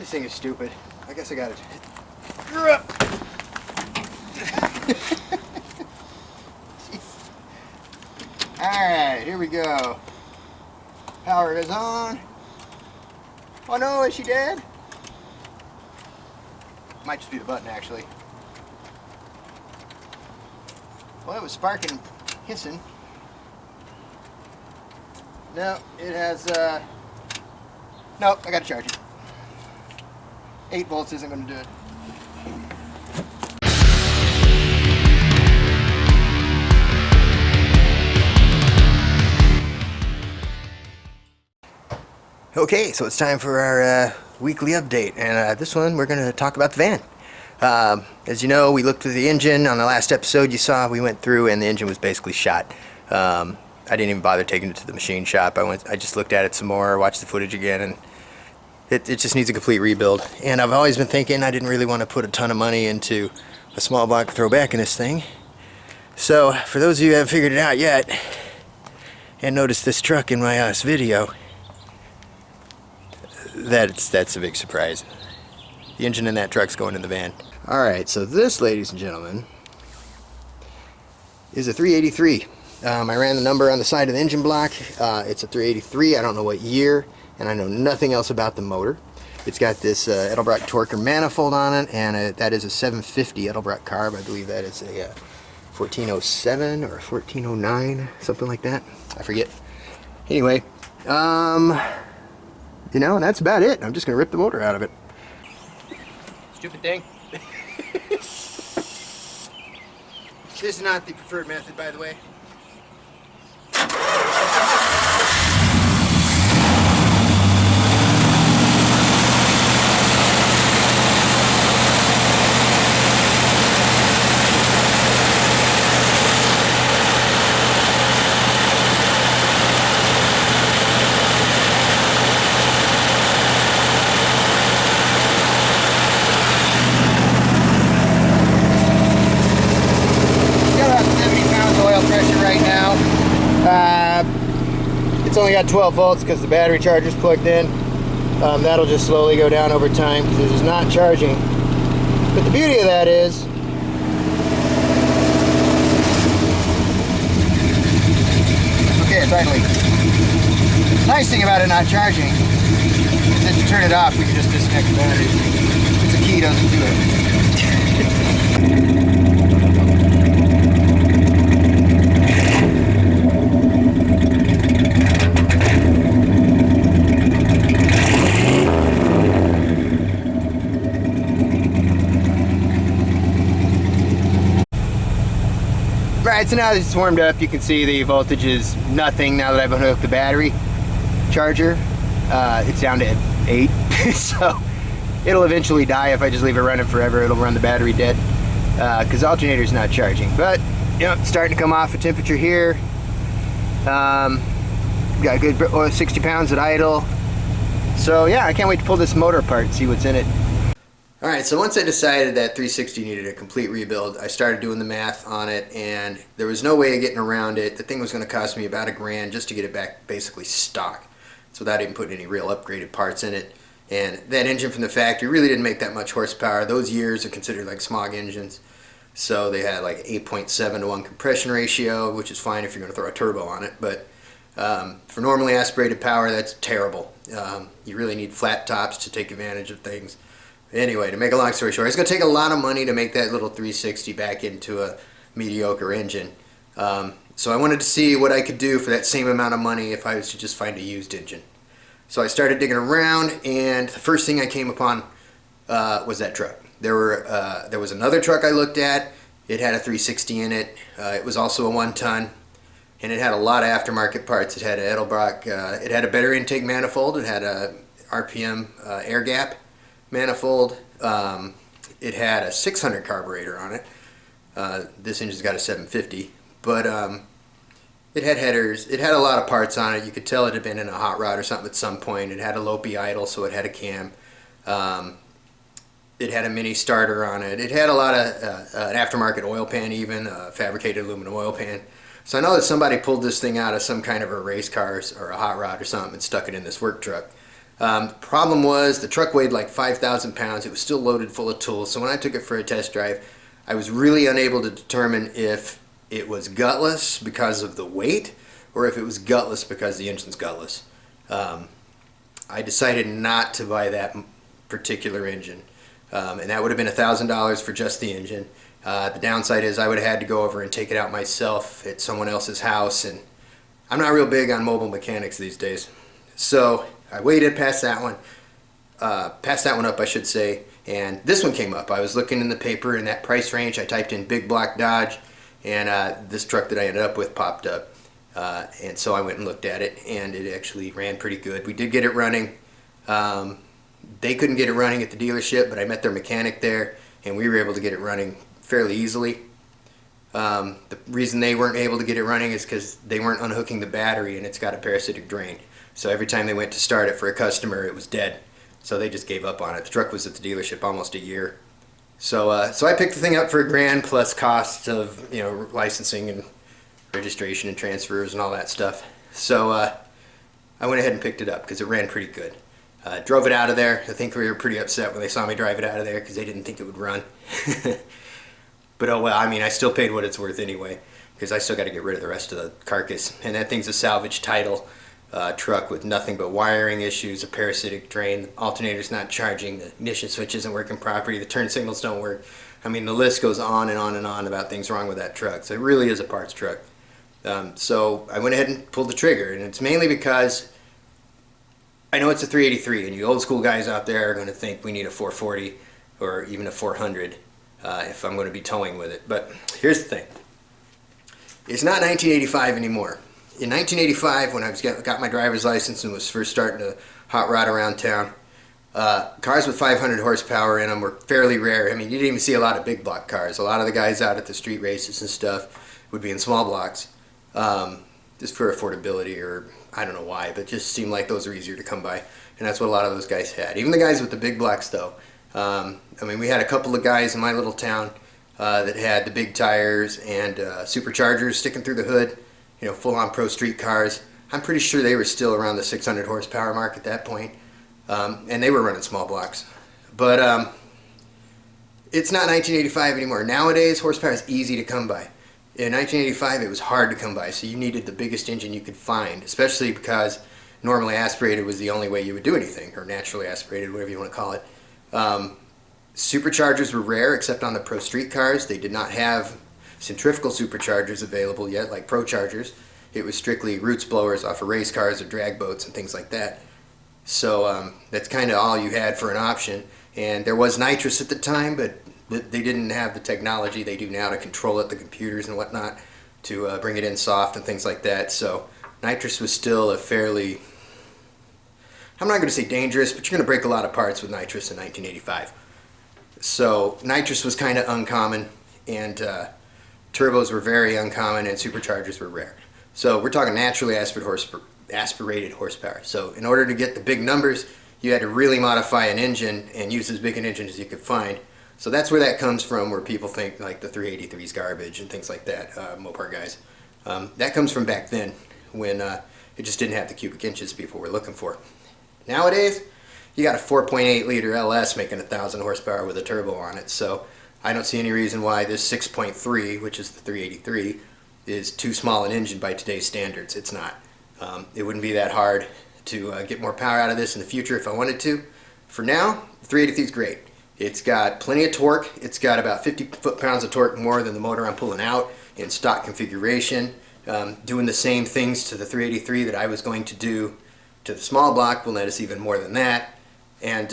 This thing is stupid. I guess I got it. Alright, here we go. Power is on. Oh no, is she dead? Might just be the button actually. Well, it was sparking and hissing. No, it has, nope, I gotta charge it. 8 volts isn't gonna do it. Okay, so it's time for our weekly update, and this one we're going to talk about the van. As you know, we looked through the engine. On the last episode you saw, we went through and the engine was basically shot. I didn't even bother taking it to the machine shop. I just looked at it some more, watched the footage again, and it just needs a complete rebuild. And I've always been thinking I didn't really want to put a ton of money into a small block throwback in this thing. So for those of you who haven't figured it out yet and noticed this truck in my last video, that's a big surprise. The engine in that truck's going in the van. Alright, so this, ladies and gentlemen, is a 383. I ran the number on the side of the engine block. It's a 383. I don't know what year, and I know nothing else about the motor. It's got this Edelbrock Torker manifold on it, and that is a 750 Edelbrock carb. I believe that is a 1407 or a 1409, something like that. I forget. Anyway, you know, and that's about it. I'm just going to rip the motor out of it. Stupid thing. This is not the preferred method, by the way. It's only got 12 volts because the battery charger's plugged in. That'll just slowly go down over time because it is not charging. But the beauty of that is, okay, it's idling. The nice thing about it not charging is that to turn it off, we can just disconnect the battery. Because the key doesn't do it. Alright, so now that it's warmed up, you can see the voltage is nothing now that I've unhooked the battery charger. It's down to 8, so it'll eventually die if I just leave it running forever. It'll run the battery dead because the alternator's not charging. But, you know, it's starting to come off a temperature here. Got a good 60 pounds at idle. So yeah, I can't wait to pull this motor apart and see what's in it. Alright, so once I decided that 360 needed a complete rebuild, I started doing the math on it, and there was no way of getting around it. The thing was going to cost me about $1,000 just to get it back basically stock. So without even putting any real upgraded parts in it. And that engine from the factory really didn't make that much horsepower. Those years are considered like smog engines. So they had like 8.7 to 1 compression ratio, which is fine if you're going to throw a turbo on it. But for normally aspirated power, that's terrible. You really need flat tops to take advantage of things. Anyway, to make a long story short, it's going to take a lot of money to make that little 360 back into a mediocre engine. So I wanted to see what I could do for that same amount of money if I was to just find a used engine. So I started digging around, and the first thing I came upon was that truck. There was another truck I looked at. It had a 360 in it. It was also a 1-ton, and it had a lot of aftermarket parts. It had an Edelbrock, it had a better intake manifold. It had a RPM air gap manifold. It had a 600 carburetor on it. This engine's got a 750, but it had headers. It had a lot of parts on it. You could tell it had been in a hot rod or something at some point. It had a Lopi idle, so it had a cam. It had a mini starter on it. It had a lot of an aftermarket oil pan, even a fabricated aluminum oil pan. So I know that somebody pulled this thing out of some kind of a race car or a hot rod or something and stuck it in this work truck. Problem was the truck weighed like 5,000 pounds. It was still loaded full of tools. So when I took it for a test drive, I was really unable to determine if it was gutless because of the weight or if it was gutless because the engine's gutless. I decided not to buy that particular engine, and that would have been $1,000 for just the engine. The downside is I would have had to go over and take it out myself at someone else's house, and I'm not real big on mobile mechanics these days. So I waited past that one up, I should say, and this one came up. I was looking in the paper in that price range. I typed in big block Dodge, and this truck that I ended up with popped up. And so I went and looked at it, and it actually ran pretty good. We did get it running. They couldn't get it running at the dealership, but I met their mechanic there, and we were able to get it running fairly easily. The reason they weren't able to get it running is because they weren't unhooking the battery, and it's got a parasitic drain. So every time they went to start it for a customer, it was dead. So they just gave up on it. The truck was at the dealership almost a year. So so I picked the thing up for $1,000 plus costs of licensing and registration and transfers and all that stuff. So I went ahead and picked it up because it ran pretty good. Drove it out of there. I think they were pretty upset when they saw me drive it out of there because they didn't think it would run. But oh well, I mean, I still paid what it's worth anyway because I still got to get rid of the rest of the carcass. And that thing's a salvage title truck with nothing but wiring issues, a parasitic drain, the alternator's not charging, the ignition switch isn't working properly, the turn signals don't work. I mean, the list goes on and on and on about things wrong with that truck. So it really is a parts truck. So I went ahead and pulled the trigger, and it's mainly because I know it's a 383, and you old school guys out there are going to think we need a 440 or even a 400 if I'm going to be towing with it. But here's the thing. It's not 1985 anymore. In 1985, when I got my driver's license and was first starting to hot rod around town, cars with 500 horsepower in them were fairly rare. I mean, you didn't even see a lot of big block cars. A lot of the guys out at the street races and stuff would be in small blocks. Just for affordability, or I don't know why, but it just seemed like those were easier to come by, and that's what a lot of those guys had. Even the guys with the big blocks, though. I mean, we had a couple of guys in my little town that had the big tires and superchargers sticking through the hood, full-on pro street cars. I'm pretty sure they were still around the 600 horsepower mark at that point, and they were running small blocks. But it's not 1985 anymore. Nowadays, horsepower is easy to come by. In 1985, it was hard to come by, so you needed the biggest engine you could find, especially because normally aspirated was the only way you would do anything, or naturally aspirated, whatever you want to call it. Superchargers were rare, except on the pro street cars. They did not have centrifugal superchargers available yet, like pro chargers. It was strictly roots blowers off of race cars or drag boats and things like that. So that's kind of all you had for an option. And there was nitrous at the time, but they didn't have the technology they do now to control it, the computers and whatnot, to bring it in soft and things like that. So nitrous was still a fairly, I'm not going to say dangerous, but you're going to break a lot of parts with nitrous in 1985. So nitrous was kind of uncommon, and turbos were very uncommon, and superchargers were rare. So we're talking naturally aspirated horsepower. So in order to get the big numbers, you had to really modify an engine and use as big an engine as you could find. So that's where that comes from, where people think like the 383 is garbage and things like that, Mopar guys. That comes from back then when it just didn't have the cubic inches people were looking for. Nowadays, you got a 4.8 liter LS making 1,000 horsepower with a turbo on it. So I don't see any reason why this 6.3, which is the 383, is too small an engine by today's standards. It's not. It wouldn't be that hard to get more power out of this in the future if I wanted to. For now, the 383 is great. It's got plenty of torque. It's got about 50 foot-pounds of torque more than the motor I'm pulling out in stock configuration. Doing the same things to the 383 that I was going to do to the small block will net us even more than that. And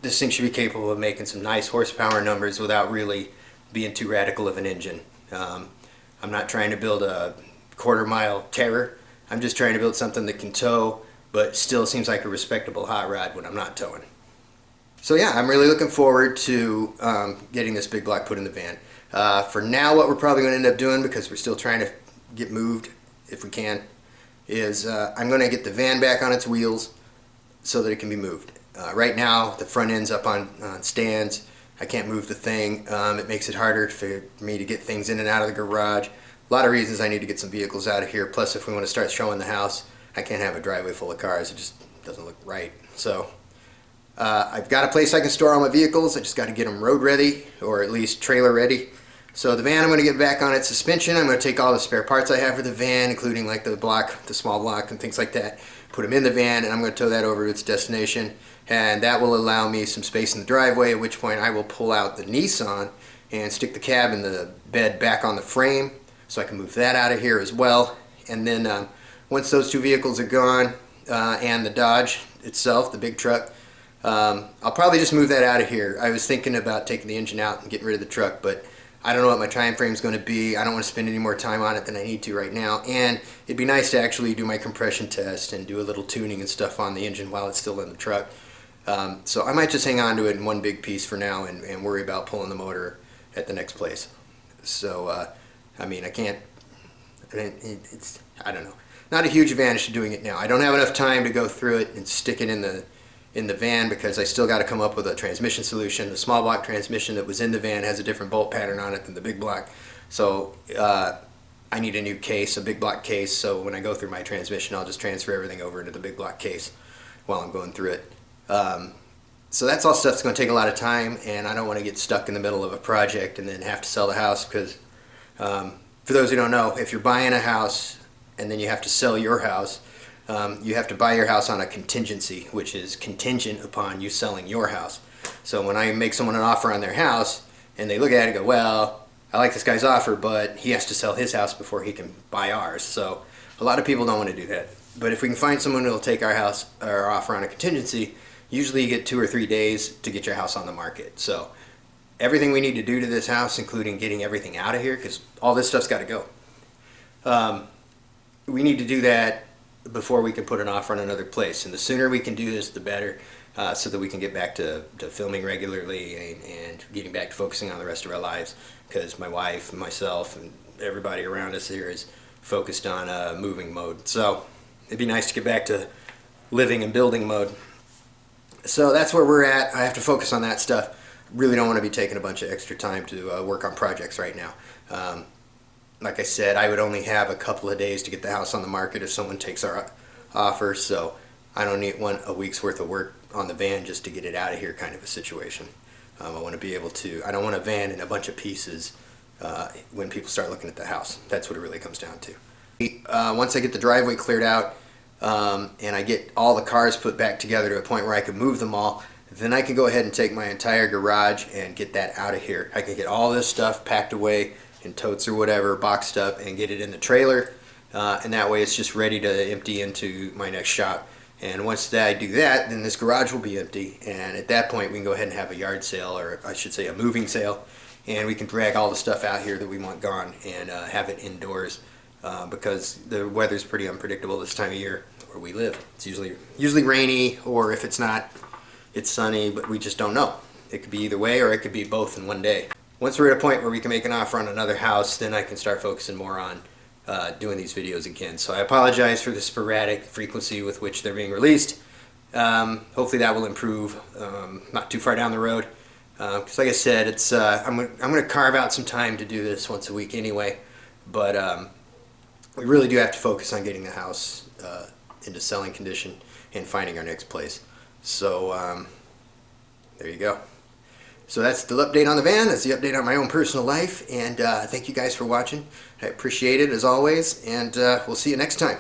this thing should be capable of making some nice horsepower numbers without really being too radical of an engine. I'm not trying to build a quarter-mile terror. I'm just trying to build something that can tow, but still seems like a respectable hot rod when I'm not towing. So yeah, I'm really looking forward to getting this big block put in the van. For now, what we're probably going to end up doing, because we're still trying to get moved if we can, is I'm going to get the van back on its wheels so that it can be moved. Right now, the front end's up on stands. I can't move the thing. It makes it harder for me to get things in and out of the garage. A lot of reasons I need to get some vehicles out of here. Plus, if we want to start showing the house, I can't have a driveway full of cars. It just doesn't look right. So I've got a place I can store all my vehicles. I just got to get them road ready, or at least trailer ready. So the van, I'm going to get back on its suspension. I'm going to take all the spare parts I have for the van, including like the block, the small block and things like that, put them in the van, and I'm going to tow that over to its destination. And that will allow me some space in the driveway, at which point I will pull out the Nissan and stick the cab and the bed back on the frame, so I can move that out of here as well. And then once those two vehicles are gone, and the Dodge itself, the big truck, I'll probably just move that out of here. I was thinking about taking the engine out and getting rid of the truck, but I don't know what my time frame is going to be. I don't want to spend any more time on it than I need to right now. And it'd be nice to actually do my compression test and do a little tuning and stuff on the engine while it's still in the truck. So I might just hang on to it in one big piece for now and worry about pulling the motor at the next place. So, I mean, I don't know. Not a huge advantage to doing it now. I don't have enough time to go through it and stick it in the van, because I still got to come up with a transmission solution. The small block transmission that was in the van has a different bolt pattern on it than the big block. So I need a new case, a big block case, so when I go through my transmission, I'll just transfer everything over into the big block case while I'm going through it. So that's all stuff that's going to take a lot of time, and I don't want to get stuck in the middle of a project and then have to sell the house, because for those who don't know, if you're buying a house and then you have to sell your house, you have to buy your house on a contingency, which is contingent upon you selling your house. So when I make someone an offer on their house and they look at it and go, well, I like this guy's offer, but he has to sell his house before he can buy ours. So a lot of people don't want to do that. But if we can find someone who will take our house, our offer on a contingency, usually you get 2 or 3 days to get your house on the market. So everything we need to do to this house, including getting everything out of here, because all this stuff's got to go. We need to do that before we can put an offer on another place, and the sooner we can do this, the better, so that we can get back to filming regularly and getting back to focusing on the rest of our lives, because my wife, myself, and everybody around us here is focused on moving mode. So it'd be nice to get back to living and building mode. So that's where we're at. I have to focus on that stuff. Really don't want to be taking a bunch of extra time to work on projects right now. Like I said, I would only have a couple of days to get the house on the market if someone takes our offer, so I don't need a week's worth of work on the van just to get it out of here, kind of a situation. I want to be able to, I don't want a van in a bunch of pieces when people start looking at the house. That's what it really comes down to. Once I get the driveway cleared out and I get all the cars put back together to a point where I can move them all, then I can go ahead and take my entire garage and get that out of here. I can get all this stuff packed away in totes or whatever, boxed up, and get it in the trailer, and that way it's just ready to empty into my next shop. And once I do that, then this garage will be empty, and at that point we can go ahead and have a yard sale, or I should say a moving sale, and we can drag all the stuff out here that we want gone and have it indoors, because the weather's pretty unpredictable this time of year where we live. It's usually rainy, or if it's not, it's sunny, but we just don't know. It could be either way, or it could be both in one day. Once we're at a point where we can make an offer on another house, then I can start focusing more on doing these videos again. So I apologize for the sporadic frequency with which they're being released. Hopefully that will improve not too far down the road. Because like I said, it's I'm going to carve out some time to do this once a week anyway. But we really do have to focus on getting the house into selling condition and finding our next place. So there you go. So that's the update on the van. That's the update on my own personal life. And thank you guys for watching. I appreciate it as always. And we'll see you next time.